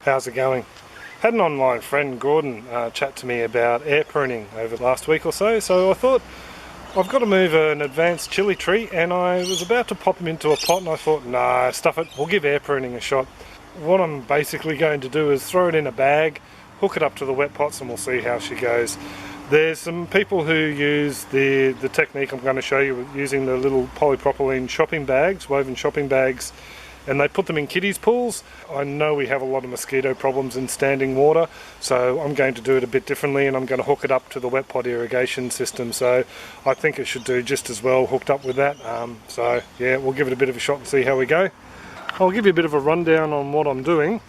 How's it going? Had an online friend, Gordon, chat to me about air pruning over the last week or so, so I thought I've got to move an advanced chilli tree, and I was about to pop him into a pot and I thought, nah, stuff it, we'll give air pruning a shot. What I'm basically going to do is throw it in a bag, hook it up to the wet pots, and we'll see how she goes. There's some people who use the technique I'm going to show you using the little polypropylene shopping bags, woven shopping bags, and they put them in kiddies pools. I know we have a lot of mosquito problems in standing water, so I'm going to do it a bit differently, and I'm going to hook it up to the Wetpot irrigation system, so I think it should do just as well hooked up with that. So yeah, we'll give it a bit of a shot and see how we go. I'll give you a bit of a rundown on what I'm doing.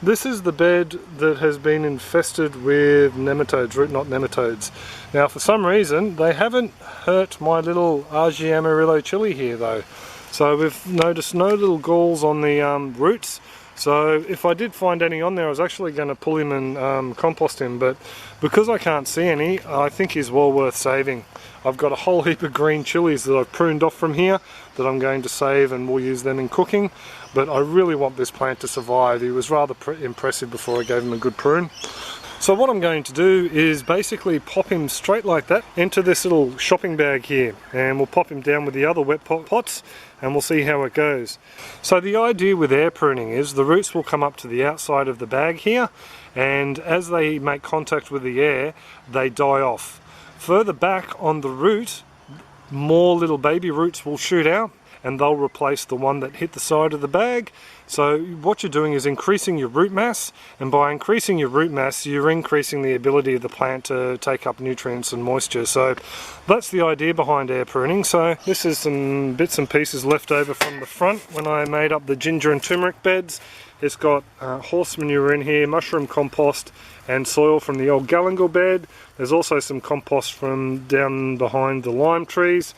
This is the bed that has been infested with nematodes, root knot nematodes. Now for some reason they haven't hurt my little Argy Amarillo chili here though. So we've noticed no little galls on the roots. So if I did find any on there, I was actually going to pull him and compost him, but because I can't see any, I think he's well worth saving. I've got a whole heap of green chilies that I've pruned off from here that I'm going to save, and we'll use them in cooking. But I really want this plant to survive. He was rather impressive before I gave him a good prune. So what I'm going to do is basically pop him straight like that into this little shopping bag here, and we'll pop him down with the other wet pots and we'll see how it goes. So the idea with air pruning is the roots will come up to the outside of the bag here, and as they make contact with the air they die off. Further back on the root, more little baby roots will shoot out and they'll replace the one that hit the side of the bag. So what you're doing is increasing your root mass, and by increasing your root mass you're increasing the ability of the plant to take up nutrients and moisture. So that's the idea behind air pruning. So this is some bits and pieces left over from the front when I made up the ginger and turmeric beds. It's got horse manure in here, mushroom compost and soil from the old galangal bed. There's also some compost from down behind the lime trees.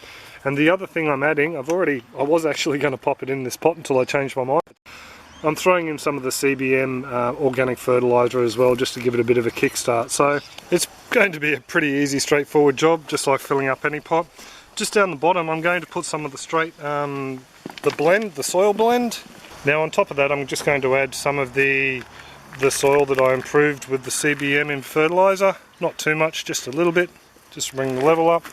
And the other thing I'm adding, I was actually going to pop it in this pot until I changed my mind. I'm throwing in some of the CBM organic fertiliser as well, just to give it a bit of a kickstart. So it's going to be a pretty easy, straightforward job, just like filling up any pot. Just down the bottom I'm going to put some of the the soil blend. Now on top of that I'm just going to add some of the soil that I improved with the CBM in fertiliser. Not too much, just a little bit, just to bring the level up.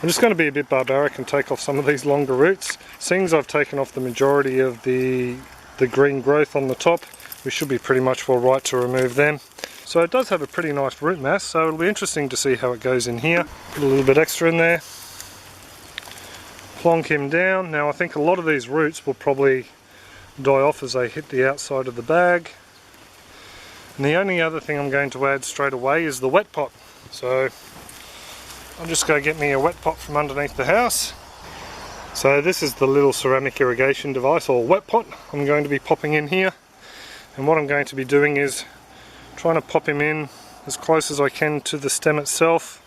I'm just going to be a bit barbaric and take off some of these longer roots. Seeing as I've taken off the majority of the green growth on the top, we should be pretty much all right to remove them. So it does have a pretty nice root mass, so it'll be interesting to see how it goes in here. Put a little bit extra in there. Plonk him down. Now I think a lot of these roots will probably die off as they hit the outside of the bag. And the only other thing I'm going to add straight away is the wet pot. So I'll just go get me a wet pot from underneath the house. So this is the little ceramic irrigation device, or wet pot, I'm going to be popping in here. And what I'm going to be doing is trying to pop him in as close as I can to the stem itself.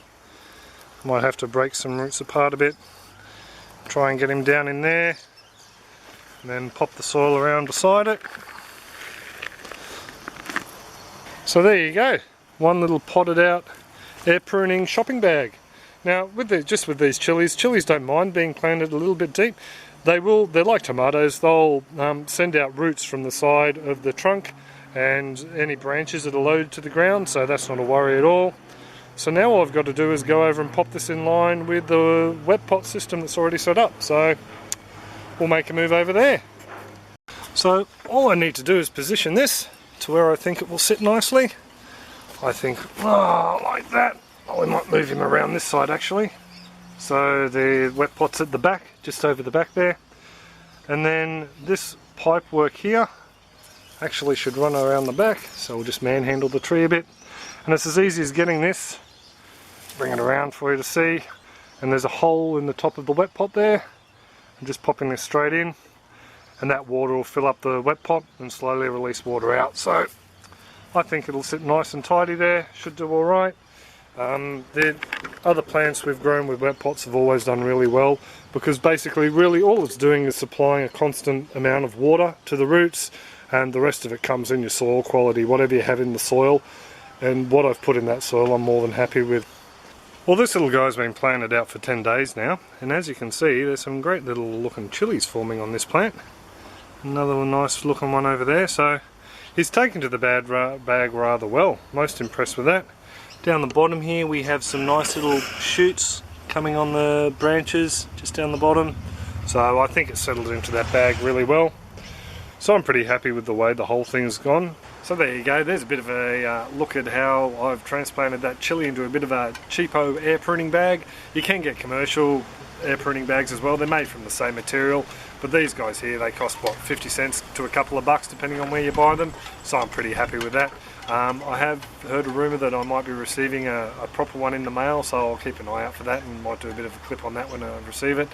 Might have to break some roots apart a bit. Try and get him down in there, and then pop the soil around beside it. So there you go, one little potted out air pruning shopping bag. Now with these chilies don't mind being planted a little bit deep. They're like tomatoes, they'll send out roots from the side of the trunk and any branches that are loaded to the ground, so that's not a worry at all. So now all I've got to do is go over and pop this in line with the wet pot system that's already set up. So we'll make a move over there. So all I need to do is position this to where I think it will sit nicely. I think, like that. Oh, we might move him around this side actually. So the wet pot's at the back, just over the back there. And then this pipe work here actually should run around the back, so we'll just manhandle the tree a bit. And it's as easy as getting this, bring it around for you to see, and there's a hole in the top of the wet pot there. I'm just popping this straight in, and that water will fill up the wet pot and slowly release water out. So I think it'll sit nice and tidy there, should do alright. The other plants we've grown with wet pots have always done really well, because basically really all it's doing is supplying a constant amount of water to the roots, and the rest of it comes in your soil quality, whatever you have in the soil. And what I've put in that soil I'm more than happy with. Well, this little guy's been planted out for 10 days now, and as you can see there's some great little looking chilies forming on this plant. Another nice looking one over there. So he's taken to the bag rather well. Most impressed with that. Down the bottom here we have some nice little shoots coming on the branches just down the bottom. So I think it's settled into that bag really well. So I'm pretty happy with the way the whole thing's gone. So there you go, there's a bit of a look at how I've transplanted that chilli into a bit of a cheapo air pruning bag. You can get commercial air pruning bags as well, they're made from the same material, but these guys here, they cost what, 50 cents to a couple of bucks depending on where you buy them, so I'm pretty happy with that. I have heard a rumour that I might be receiving a proper one in the mail, so I'll keep an eye out for that and might do a bit of a clip on that when I receive it.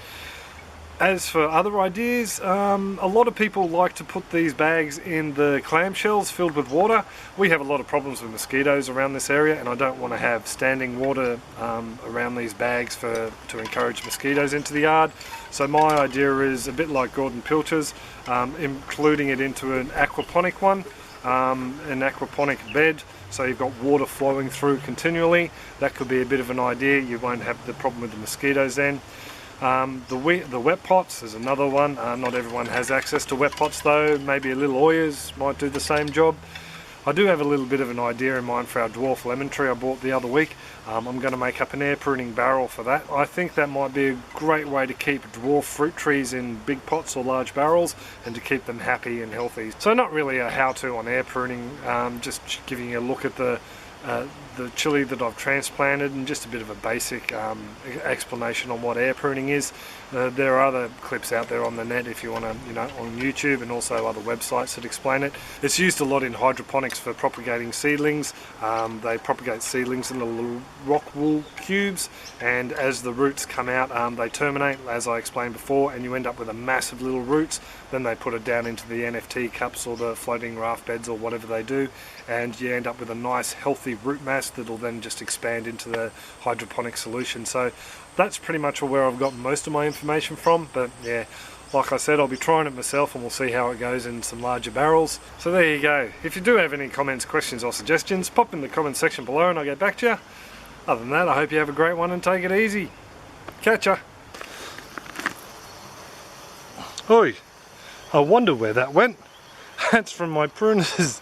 As for other ideas, a lot of people like to put these bags in the clamshells filled with water. We have a lot of problems with mosquitoes around this area, and I don't want to have standing water around these bags to encourage mosquitoes into the yard. So my idea is a bit like Gordon Pilcher's, including it into an aquaponic one, an aquaponic bed. So you've got water flowing through continually. That could be a bit of an idea. You won't have the problem with the mosquitoes then. The wet pots is another one. Not everyone has access to wet pots though. Maybe a little Oyers might do the same job. I do have a little bit of an idea in mind for our dwarf lemon tree I bought the other week. I'm going to make up an air pruning barrel for that. I think that might be a great way to keep dwarf fruit trees in big pots or large barrels and to keep them happy and healthy. So not really a how-to on air pruning, just giving you a look at the chilli that I've transplanted and just a bit of a basic explanation on what air pruning is. There are other clips out there on the net if you want to, on YouTube, and also other websites that explain it. It's used a lot in hydroponics for propagating seedlings. They propagate seedlings in the little rock wool cubes, and as the roots come out they terminate, as I explained before, and you end up with a massive little roots. Then they put it down into the NFT cups or the floating raft beds or whatever they do, and you end up with a nice healthy root mass that'll then just expand into the hydroponic solution. So that's pretty much where I've got most of my information from, but yeah, like I said, I'll be trying it myself and we'll see how it goes in some larger barrels. So there you go. If you do have any comments, questions or suggestions, pop in the comment section below and I'll get back to you. Other than that, I hope you have a great one and take it easy. Catch ya. Oi, I wonder where that went. That's from my pruners.